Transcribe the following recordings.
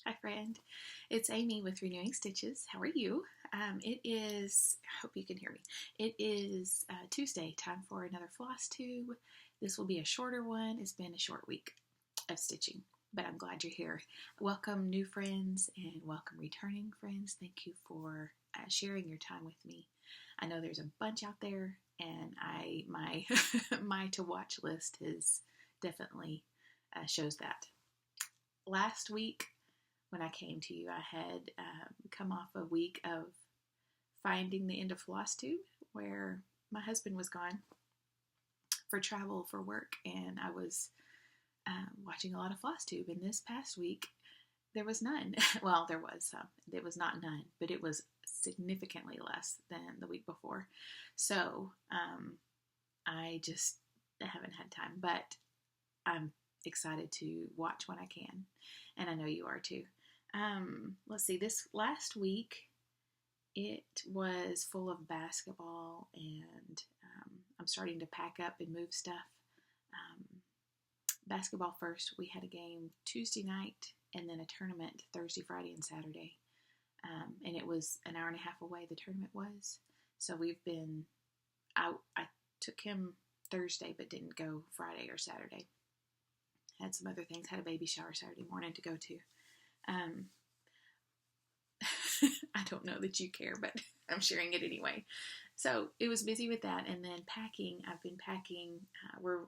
Hi friend, it's Amy with Renewing Stitches. How are you? It is, I hope you can hear me. It is Tuesday, time for another floss tube. This will be a shorter one. It's been a short week of stitching, but I'm glad you're here. Welcome new friends and welcome returning friends. Thank you for sharing your time with me. I know there's a bunch out there, and my my to watch list is definitely shows that. Last week, when I came to you, I had come off a week of finding the end of Flosstube, where my husband was gone for travel for work, and I was watching a lot of Flosstube. And this past week, there was none. Well, there was some. It was not none, but it was significantly less than the week before. So I just haven't had time, but I'm excited to watch when I can, and I know you are too. Let's see, this last week it was full of basketball, and I'm starting to pack up and move stuff. Basketball first, we had a game Tuesday night and then a tournament Thursday, Friday, and Saturday, and it was an hour and a half away, the tournament was. So we've been out. I took him Thursday but didn't go Friday or Saturday. Had some other things, had a baby shower Saturday morning to go to. I don't know that you care, but I'm sharing it anyway. So it was busy with that, and then packing. I've been packing. We're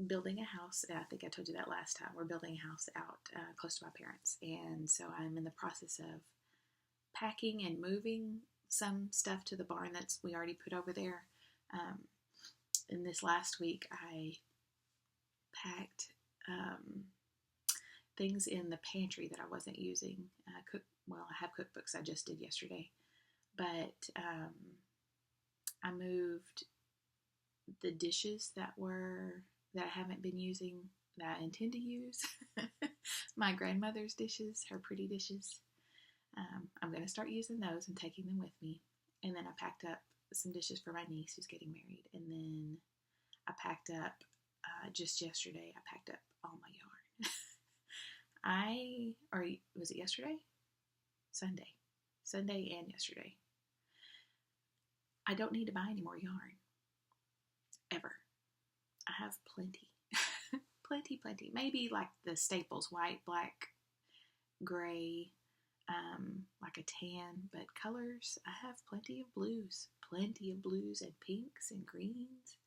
building a house. I think I told you that last time. We're building a house out close to my parents, and so I'm in the process of packing and moving some stuff to the barn that's we already put over there. In this last week, I packed things in the pantry that I wasn't using. I have cookbooks I just did yesterday, but I moved the dishes that I haven't been using, that I intend to use. My grandmother's dishes, her pretty dishes. I'm going to start using those and taking them with me. And then I packed up some dishes for my niece who's getting married. And then I packed up, just yesterday, I packed up all my yarn. Was it yesterday? Sunday and yesterday. I don't need to buy any more yarn. Ever. I have plenty. plenty. Maybe like the staples, white, black, gray, like a tan, but colors, I have plenty of blues and pinks and greens.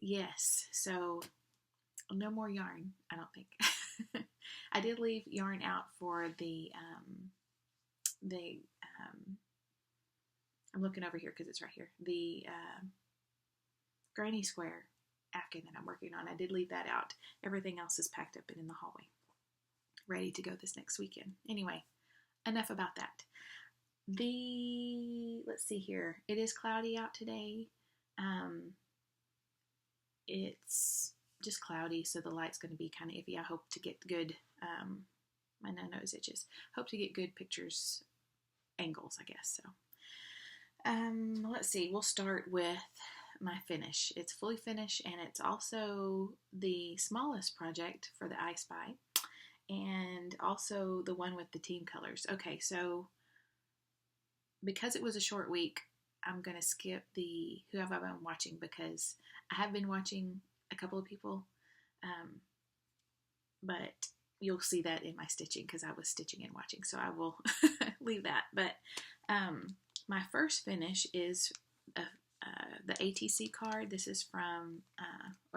Yes, so no more yarn, I don't think. I did leave yarn out for I'm looking over here because it's right here, the granny square afghan that I'm working on. I did leave that out. Everything else is packed up and in the hallway, ready to go this next weekend. Anyway, enough about that. Let's see here. It is cloudy out today. It's just cloudy, so the light's going to be kind of iffy. I hope to get good, my nose itches. Hope to get good pictures, angles, I guess. So, let's see. We'll start with my finish. It's fully finished, and it's also the smallest project for the I Spy, and also the one with the team colors. Okay, so because it was a short week, I'm going to skip the who have I been watching, because I have been watching a couple of people, but you'll see that in my stitching because I was stitching and watching, so I will leave that. But my first finish is the ATC card. This is from,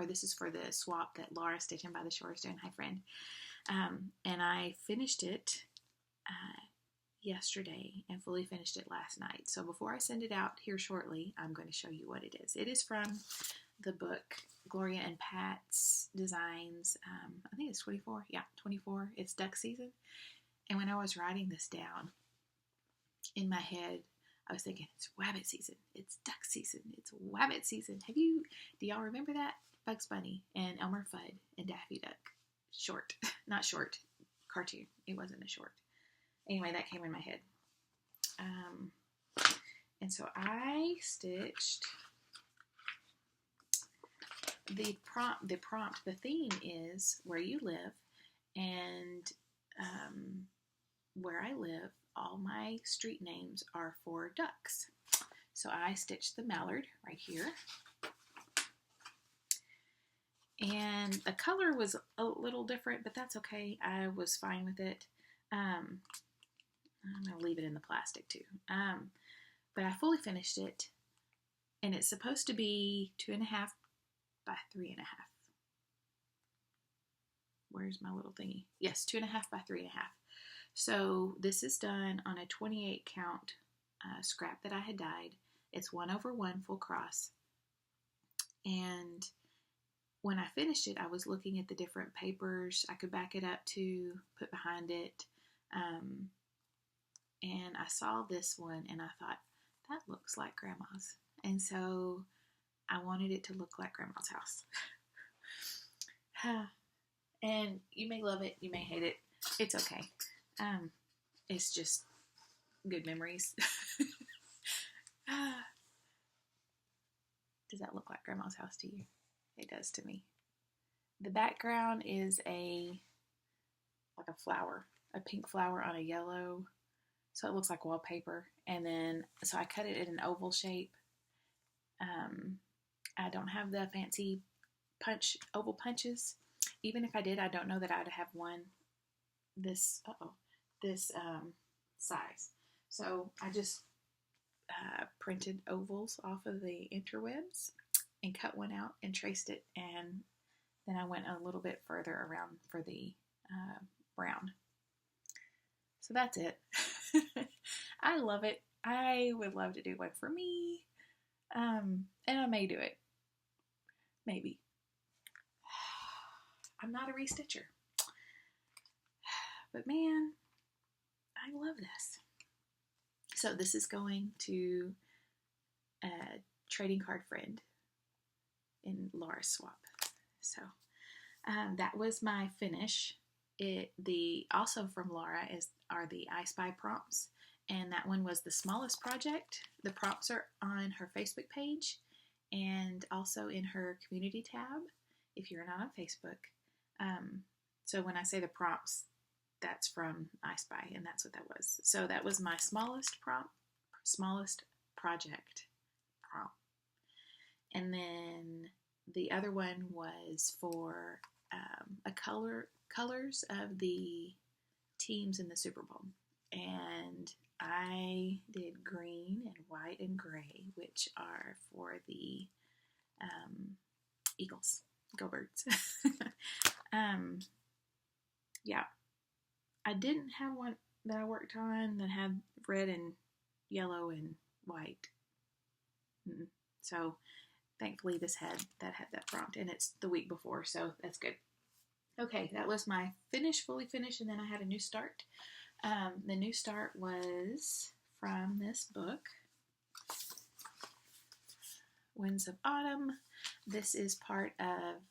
this is for the swap that Laura Stitching by the Shore is doing. Hi, friend. And I finished it yesterday and fully finished it last night. So before I send it out here shortly, I'm going to show you what it is. It is from the book Gloria and Pat's Designs. I think it's 24. Yeah, 24. It's duck season. And when I was writing this down in my head, I was thinking, it's rabbit season, it's duck season, it's wabbit season. Do y'all remember that? Bugs Bunny and Elmer Fudd and Daffy Duck. Short. Not short. Cartoon. It wasn't a short. Anyway, that came in my head. And so I stitched the theme is where you live, and where I live, all my street names are for ducks. So I stitched the Mallard right here. And the color was a little different, but that's okay. I was fine with it. I'm going to leave it in the plastic too. But I fully finished it. And it's supposed to be 2.5 by 3.5. Where's my little thingy? Yes, 2.5 by 3.5. So this is done on a 28 count scrap that I had dyed. It's 1/1 full cross. And when I finished it, I was looking at the different papers I could back it up to, put behind it. And I saw this one and I thought, that looks like Grandma's. And so I wanted it to look like Grandma's house. And you may love it, you may hate it. It's okay. It's just good memories. Does that look like Grandma's house to you? It does to me. The background is like a flower, a pink flower on a yellow. So it looks like wallpaper. And then, so I cut it in an oval shape. I don't have the fancy oval punches. Even if I did, I don't know that I'd have one this size. So I just printed ovals off of the interwebs and cut one out and traced it, and then I went a little bit further around for the brown. So that's it. I love it. I would love to do one for me, and I may do it. Maybe. I'm not a restitcher, but man, I love this. So this is going to a trading card friend in Laura's swap. So that was my finish. Also from Laura are the I Spy prompts, and that one was the smallest project. The prompts are on her Facebook page and also in her community tab if you're not on Facebook. So when I say the prompts, that's from I Spy, and that's what that was. So that was my smallest project prompt. And then the other one was for colors of the teams in the Super Bowl. And I did green and white and gray, which are for the Eagles. Go Birds. Yeah. I didn't have one that I worked on that had red and yellow and white. So thankfully that had that prompt, and it's the week before, so that's good. Okay, that was my fully finished, and then I had a new start. The new start was from this book, Winds of Autumn. This is part of,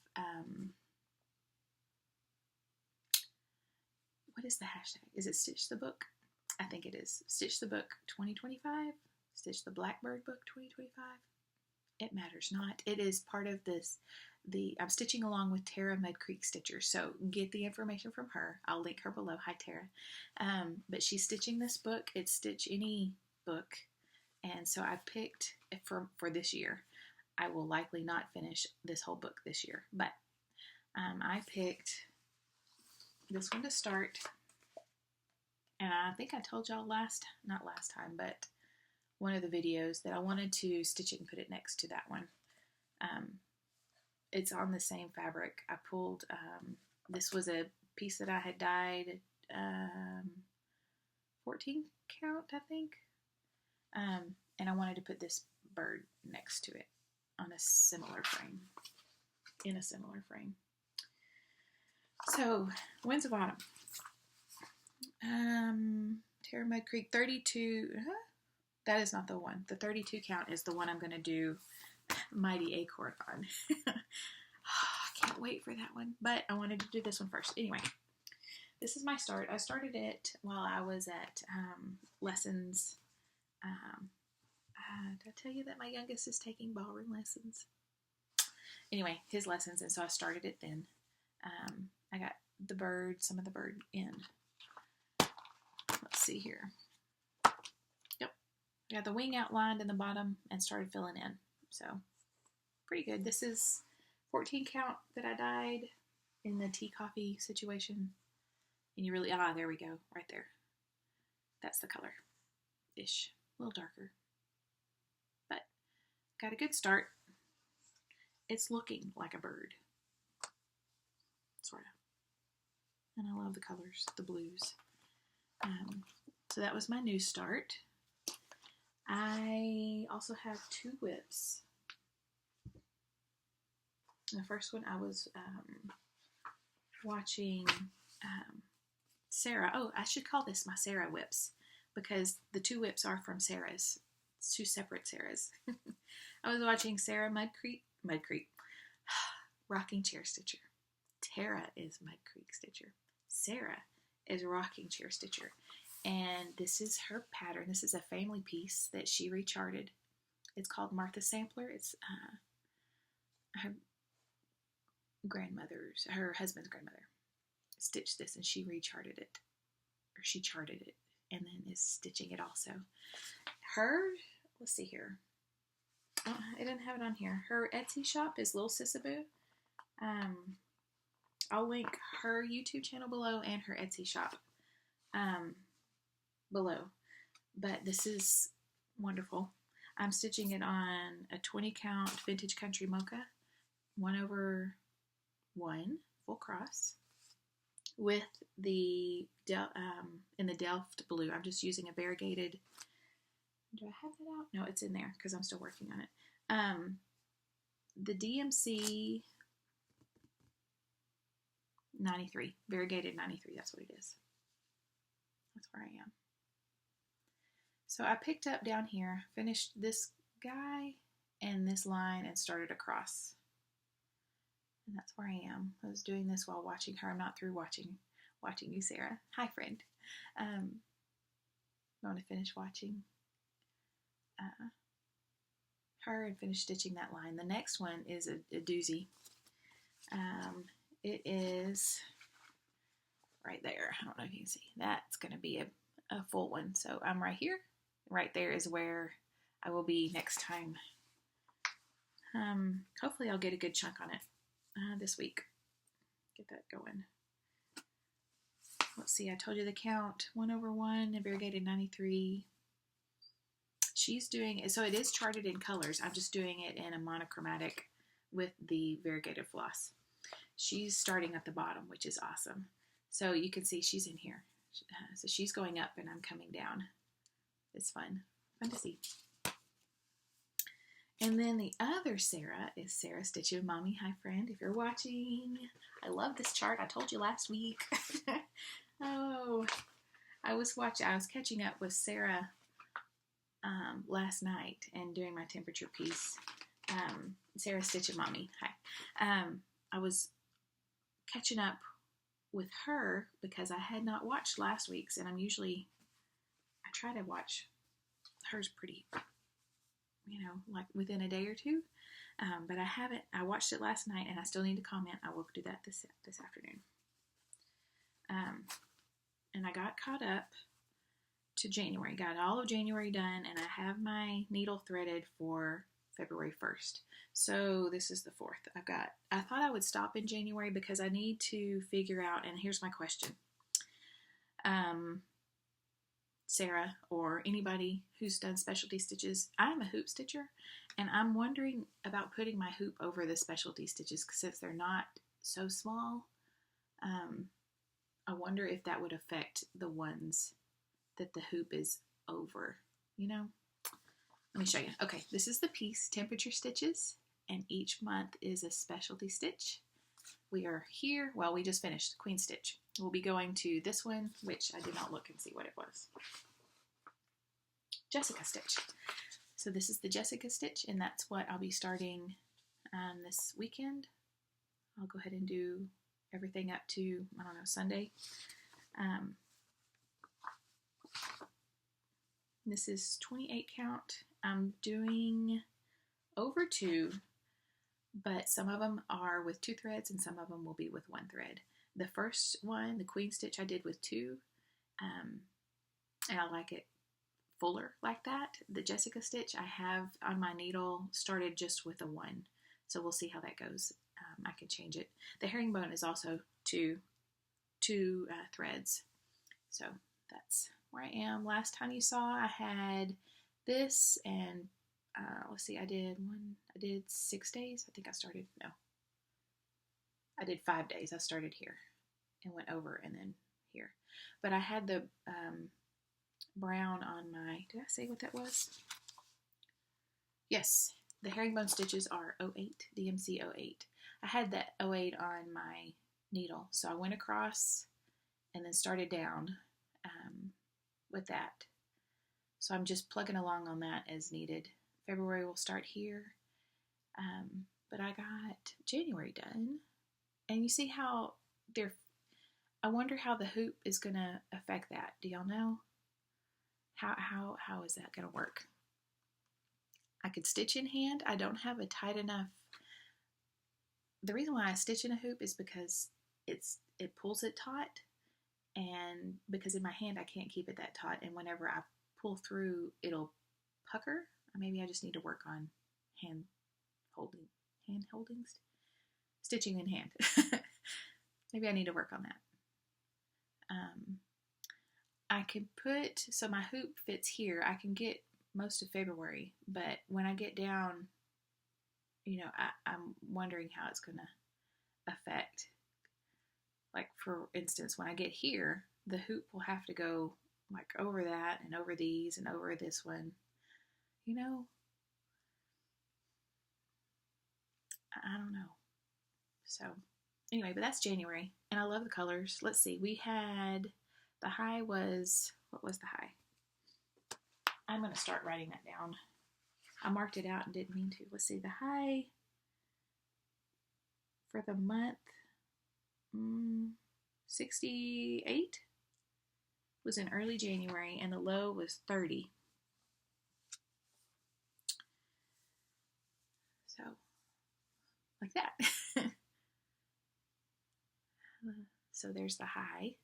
what is the hashtag? Is it Stitch the Book? I think it is. Stitch the Book 2025. Stitch the Blackbird Book 2025. It matters not. It is part of this. I'm stitching along with Tara Mud Creek Stitcher, so get the information from her. I'll link her below. Hi, Tara. But she's stitching this book. It's Stitch Any book, and so I picked for this year. I will likely not finish this whole book this year, but I picked this one to start, and I think I told y'all not last time, but one of the videos that I wanted to stitch it and put it next to that one. It's on the same fabric. I pulled, this was a piece that I had dyed 14 count, I think, and I wanted to put this bird next to it on a similar frame, in a similar frame. So, Winds of Autumn. Tara Mud Creek 32, that is not the one. The 32 count is the one I'm going to do Mighty Acorn on. I can't wait for that one, but I wanted to do this one first. Anyway, this is my start. I started it while I was at lessons. Did I tell you that my youngest is taking ballroom lessons? Anyway, his lessons, and so I started it then. I got some of the bird in. let's see here. Yep, I got the wing outlined in the bottom and started filling in. So pretty good. This is 14 count that I dyed in the tea coffee situation. And you really, there we go, right there. That's the color-ish, a little darker. But got a good start. It's looking like a bird, sort of. And I love the colors, the blues. So that was my new start. I also have 2 WIPs. The first one I was watching Sarah. Oh, I should call this my Sarah WIPs because the 2 WIPs are from Sarah's. It's 2 separate Sarahs. I was watching Sarah Mud Creek, Rocking Chair Stitcher. Tara is Mud Creek Stitcher. Sarah is Rocking Chair Stitcher. And this is her pattern. This is a family piece that she recharted. It's called Martha Sampler. It's her husband's grandmother stitched this, and she recharted it, or she charted it, and then is stitching it also. Let's see here. Oh, I didn't have it on here. Her Etsy shop is Lil Sissaboo. I'll link her YouTube channel below and her Etsy shop below. But this is wonderful. I'm stitching it on a 20 count Vintage Country Mocha 1/1 full cross with the in the Delft blue. I'm just using a variegated. Do I have that out? No, it's in there because I'm still working on it. The DMC 93, variegated 93. That's what it is. That's where I am. So I picked up down here, finished this guy and this line, and started across. And that's where I am. I was doing this while watching her. I'm not through watching you, Sarah. Hi, friend. I want to finish watching her and finish stitching that line. The next one is a doozy. It is right there. I don't know if you can see. That's going to be a full one. So I'm right here. Right there is where I will be next time. Hopefully I'll get a good chunk on it this week. Get that going. Let's see, I told you the count. 1/1, a variegated 93. She's doing it, so it is charted in colors. I'm just doing it in a monochromatic with the variegated floss. She's starting at the bottom, which is awesome. So you can see she's in here. So she's going up and I'm coming down. It's fun to see. And then the other Sarah is Sarah Stitch with Mommy. Hi, friend, if you're watching. I love this chart. I told you last week. Oh, I was catching up with Sarah last night and doing my temperature piece. Sarah Stitch with Mommy. Hi. I was catching up with her because I had not watched last week's, and I try to watch hers pretty, like within a day or two, but I haven't. I watched it last night, and I still need to comment. I will do that this afternoon. And I got caught up to January. Got all of January done, and I have my needle threaded for February 1st. So this is the 4th. I thought I would stop in January because I need to figure out, and here's my question. Sarah or anybody who's done specialty stitches, I'm a hoop stitcher, and I'm wondering about putting my hoop over the specialty stitches since they're not so small. I wonder if that would affect the ones that the hoop is over, Let me show you. Okay, this is the piece, temperature stitches, and each month is a specialty stitch. We are here, well, we just finished Queen Stitch. We'll be going to this one, which I did not look and see what it was. Jessica Stitch. So this is the Jessica Stitch, and that's what I'll be starting this weekend. I'll go ahead and do everything up to, Sunday. This is 28 count. I'm doing over 2, but some of them are with 2 threads and some of them will be with 1 thread. The first one, the Queen Stitch, I did with 2. and I like it fuller like that. The Jessica stitch I have on my needle started just with a 1, so we'll see how that goes. I can change it. The herringbone is also two threads, so that's where I am. Last time you saw, I had this, and let's see, I did 6 days. I think I did 5 days. I started here and went over and then here, but I had the brown on my, did I say what that was? Yes, the herringbone stitches are 08, DMC 08. I had that 08 on my needle, so I went across and then started down with that. So I'm just plugging along on that as needed. February will start here, but I got January done, and you see how I wonder how the hoop is going to affect that. Do y'all know? How is that going to work? I could stitch in hand. I don't have a tight enough. The reason why I stitch in a hoop is because it pulls it taut, and because in my hand I can't keep it that taut, and whenever I pull through it'll pucker. Maybe I just need to work on hand holdings, stitching in hand. Maybe I need to work on that. I can so my hoop fits here. I can get most of February, but when I get down, I'm wondering how it's going to affect. Like, for instance, when I get here, the hoop will have to go like over that and over these and over this one. I don't know. So anyway, but that's January, and I love the colors. Let's see, we had, the high was, what was the high? I'm going to start writing that down. I marked it out and didn't mean to. Let's see, the high for the month, 68 was in early January, and the low was 30. So, like that. So there's the high,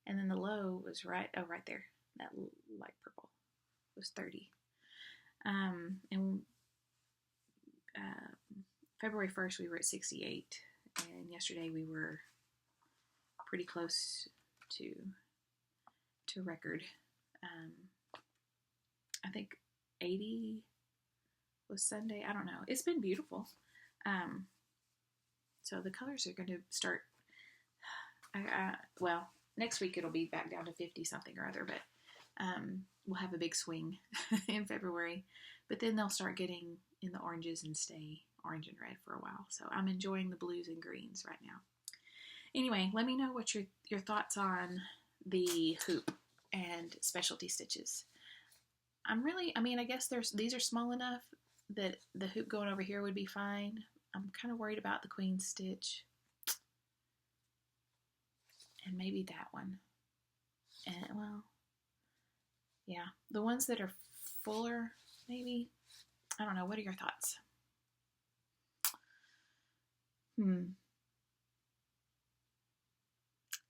and then the low was right there. That light purple was 30. And February 1st we were at 68, and yesterday we were pretty close to record. I think 80 was Sunday. I don't know. It's been beautiful. So the colors are going to start. Well, next week it'll be back down to 50 something or other, but we'll have a big swing in February. But then they'll start getting in the oranges and stay orange and red for a while. So I'm enjoying the blues and greens right now. Anyway, let me know what your thoughts on the hoop and specialty stitches. I guess these are small enough that the hoop going over here would be fine. I'm kind of worried about the queen stitch. And maybe that one. And, well, yeah. The ones that are fuller, maybe. I don't know. What are your thoughts?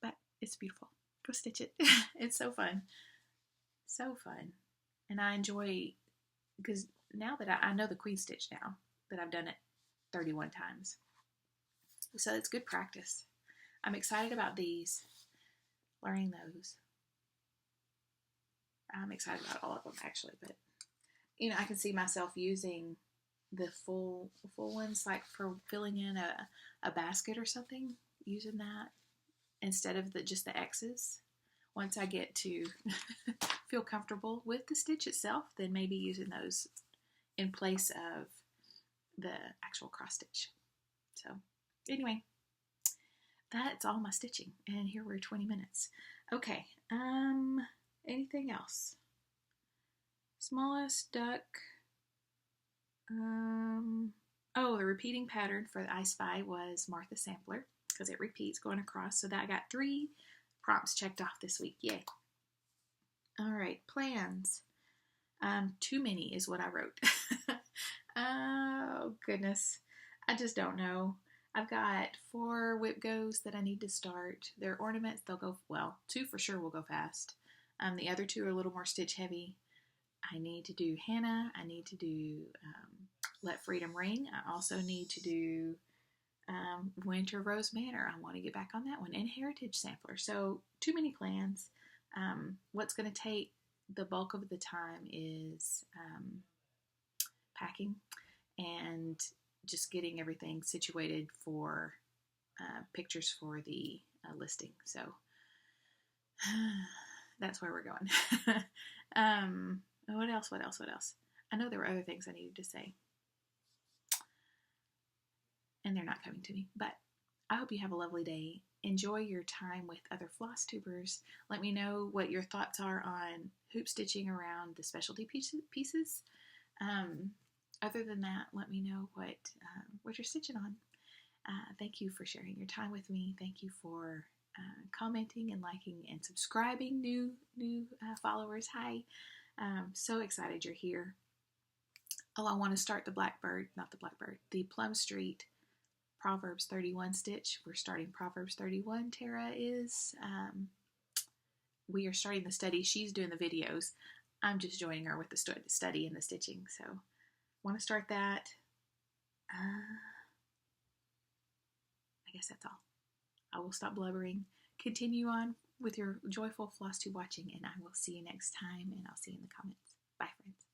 But it's beautiful. Go stitch it. It's so fun. So fun. And I enjoy, because now that I know the queen stitch now, that I've done it 31 times. So it's good practice. I'm excited about these, learning those. I'm excited about all of them, actually, but, I can see myself using the full ones, like for filling in a basket or something, using that instead of just the X's. Once I get to feel comfortable with the stitch itself, then maybe using those in place of the actual cross stitch. So anyway, that's all my stitching, and here we're 20 minutes. Okay, anything else? Smallest duck. Oh, the repeating pattern for the I Spy was Martha Sampler, because it repeats going across. So that I got 3 prompts checked off this week. Yay. All right, plans. Too many is what I wrote. Oh, goodness. I just don't know. I've got 4 WIPGOs that I need to start. They're ornaments. They'll go, well, 2 for sure will go fast. The other two are a little more stitch heavy. I need to do Hannah. I need to do Let Freedom Ring. I also need to do Winter Rose Manor. I want to get back on that one. And Heritage Sampler. So too many plans. What's going to take the bulk of the time is packing and just getting everything situated for pictures for the listing. So that's where we're going. What else? I know there were other things I needed to say, and they're not coming to me, but I hope you have a lovely day. Enjoy your time with other floss tubers. Let me know what your thoughts are on hoop stitching around the specialty pieces. Other than that, let me know what you're stitching on. Thank you for sharing your time with me. Thank you for commenting and liking and subscribing, new followers. Hi. So excited you're here. Oh, I want to start the Plum Street Proverbs 31 stitch. We're starting Proverbs 31. Tara is. We are starting the study. She's doing the videos. I'm just joining her with the study and the stitching. So, want to start that. I guess that's all. I will stop blubbering. Continue on with your joyful Flosstube watching, and I will see you next time, and I'll see you in the comments. Bye, friends.